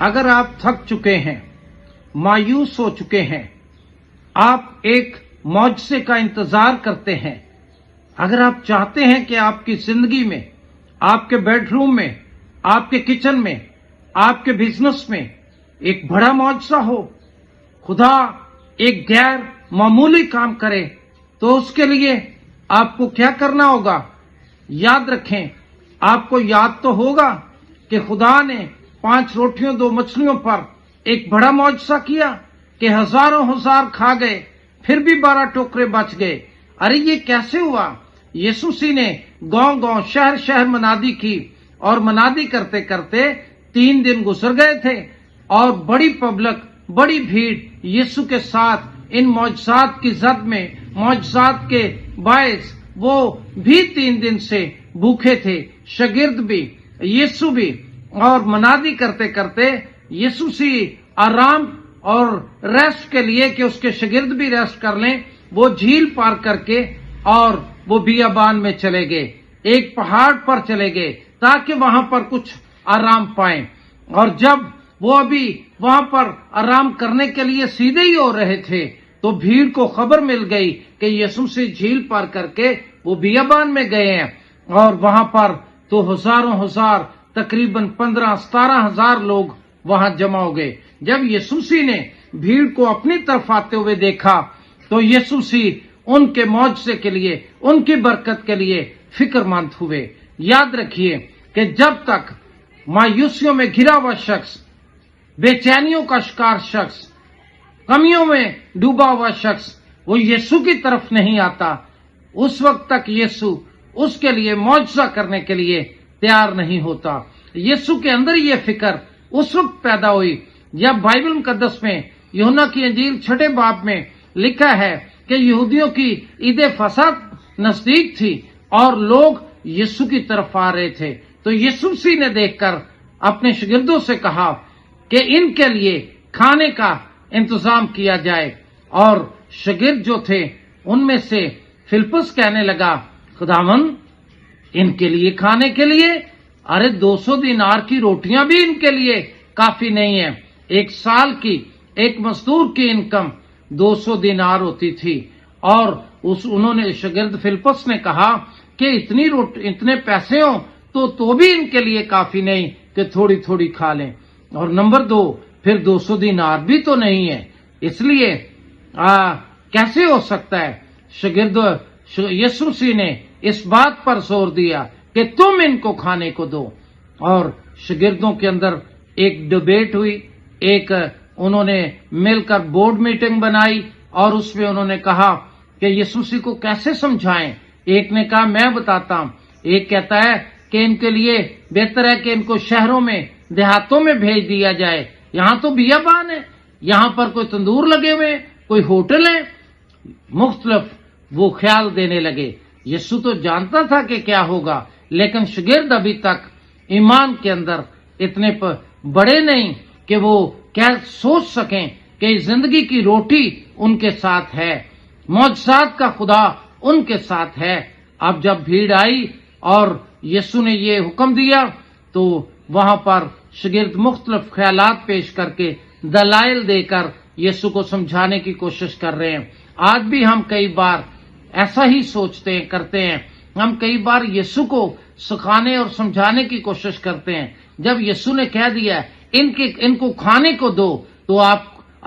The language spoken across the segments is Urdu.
اگر آپ تھک چکے ہیں، مایوس ہو چکے ہیں، آپ ایک معجزے کا انتظار کرتے ہیں، اگر آپ چاہتے ہیں کہ آپ کی زندگی میں، آپ کے بیڈ روم میں، آپ کے کچن میں، آپ کے بزنس میں ایک بڑا معجزہ ہو، خدا ایک غیر معمولی کام کرے، تو اس کے لیے آپ کو کیا کرنا ہوگا؟ یاد رکھیں، آپ کو یاد تو ہوگا کہ خدا نے 5 روٹیوں 2 مچھلیوں پر ایک بڑا معجزہ کیا کہ ہزاروں ہزار کھا گئے، پھر بھی 12 ٹوکرے بچ گئے۔ ارے یہ کیسے ہوا؟ یسوع مسیح نے گاؤں گاؤں شہر شہر منادی کی، اور منادی کرتے کرتے 3 دن گزر گئے تھے، اور بڑی پبلک، بڑی بھیڑ یسوع کے ساتھ ان معجزات کی زد میں، معجزات کے باعث وہ بھی 3 دن سے بھوکے تھے، شاگرد بھی، یسوع بھی، اور منادی کرتے کرتے یسوع مسیح آرام اور ریسٹ کے لیے کہ اس کے شاگرد بھی ریسٹ کر لیں، وہ جھیل پار کر کے اور وہ بیابان میں چلے گئے، ایک پہاڑ پر چلے گئے تاکہ وہاں پر کچھ آرام پائیں۔ اور جب وہ ابھی وہاں پر آرام کرنے کے لیے سیدھے ہی ہو رہے تھے تو بھیڑ کو خبر مل گئی کہ یسوع مسیح جھیل پار کر کے وہ بیابان میں گئے ہیں، اور وہاں پر تو ہزاروں ہزار، تقریباً 15-17 ہزار لوگ وہاں جمع ہو گئے۔ جب یسوع مسیح نے بھیڑ کو اپنی طرف آتے ہوئے دیکھا تو یسوع مسیح ان کے معجزے کے لیے، ان کی برکت کے لیے فکر مند ہوئے۔ یاد رکھیے کہ جب تک مایوسیوں میں گھرا ہوا شخص، بے چینیوں کا شکار شخص، کمیوں میں ڈوبا ہوا شخص وہ یسوع کی طرف نہیں آتا، اس وقت تک یسوع اس کے لیے معجزہ کرنے کے لیے تیار نہیں ہوتا۔ یسوع کے اندر یہ فکر اس وقت پیدا ہوئی جب بائبل مقدس میں یوحنا کی انجیل 6 باب میں لکھا ہے کہ یہودیوں کی عید فصح نزدیک تھی اور لوگ یسوع کی طرف آ رہے تھے، تو یسوع مسیح نے دیکھ کر اپنے شاگردوں سے کہا کہ ان کے لیے کھانے کا انتظام کیا جائے، اور شاگرد جو تھے ان میں سے فلپس کہنے لگا، خداوند ان کے لیے کھانے کے لیے 200 دینار کی روٹیاں بھی ان کے لیے کافی نہیں ہیں۔ 1 سال کی ایک مزدور کی انکم 200 دینار ہوتی تھی، اور انہوں نے شاگرد فلپس نے کہا کہ اتنے پیسے ہوں تو بھی ان کے لیے کافی نہیں کہ تھوڑی تھوڑی کھا لیں، اور نمبر 2 پھر 200 دینار بھی تو نہیں ہے، اس لیے کیسے ہو سکتا ہے؟ شاگرد یسوع مسیح نے اس بات پر زور دیا کہ تم ان کو کھانے کو دو، اور شاگردوں کے اندر ایک ڈیبیٹ ہوئی، انہوں نے مل کر بورڈ میٹنگ بنائی، اور اس میں انہوں نے کہا کہ یسوع مسیح کو کیسے سمجھائیں۔ ایک نے کہا میں بتاتا ہوں، ایک کہتا ہے کہ ان کے لیے بہتر ہے کہ ان کو شہروں میں، دیہاتوں میں بھیج دیا جائے، یہاں تو بیابان ہے، یہاں پر کوئی تندور لگے ہوئے، کوئی ہوٹل ہے، مختلف وہ خیال دینے لگے۔ یسوع تو جانتا تھا کہ کیا ہوگا، لیکن شاگرد ابھی تک ایمان کے اندر اتنے بڑے نہیں کہ وہ کیا سوچ سکیں کہ زندگی کی روٹی ان کے ساتھ ہے، معجزات کا خدا ان کے ساتھ ہے۔ اب جب بھیڑ آئی اور یسوع نے یہ حکم دیا تو وہاں پر شاگرد مختلف خیالات پیش کر کے، دلائل دے کر یسوع کو سمجھانے کی کوشش کر رہے ہیں۔ آج بھی ہم کئی بار ایسا ہی سوچتے ہیں، کرتے ہیں، ہم کئی بار یسوع کو سکھانے اور سمجھانے کی کوشش کرتے ہیں۔ جب یسوع نے کہہ دیا ان کو کھانے کو دو، تو آپ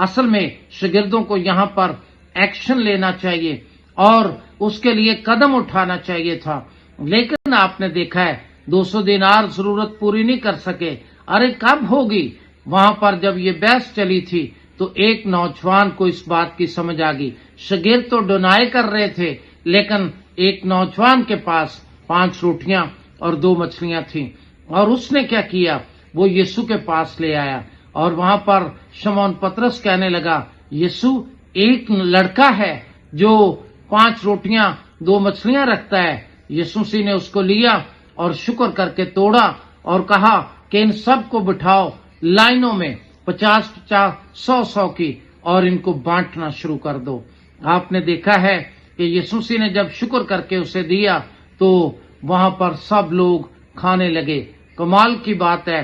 اصل میں شاگردوں کو یہاں پر ایکشن لینا چاہیے اور اس کے لیے قدم اٹھانا چاہیے تھا، لیکن آپ نے دیکھا ہے 200 دینار ضرورت پوری نہیں کر سکے۔ ارے کب ہوگی؟ وہاں پر جب یہ بحث چلی تھی تو ایک نوجوان کو اس بات کی سمجھ آ گئی۔ شاگرد تو ڈونائی کر رہے تھے، لیکن ایک نوجوان کے پاس 5 روٹیاں اور 2 مچھلیاں تھیں، اور اس نے کیا کیا؟ وہ یسوع کے پاس لے آیا، اور وہاں پر شمعون پطرس کہنے لگا، یسوع ایک لڑکا ہے جو 5 روٹیاں 2 مچھلیاں رکھتا ہے۔ یسوع مسیح نے اس کو لیا اور شکر کر کے توڑا اور کہا کہ ان سب کو بٹھاؤ لائنوں میں، 50-50، 100-100 کی، اور ان کو بانٹنا شروع کر دو۔ آپ نے دیکھا ہے کہ یسوع مسیح نے جب شکر کر کے اسے دیا تو وہاں پر سب لوگ کھانے لگے۔ کمال کی بات ہے،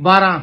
12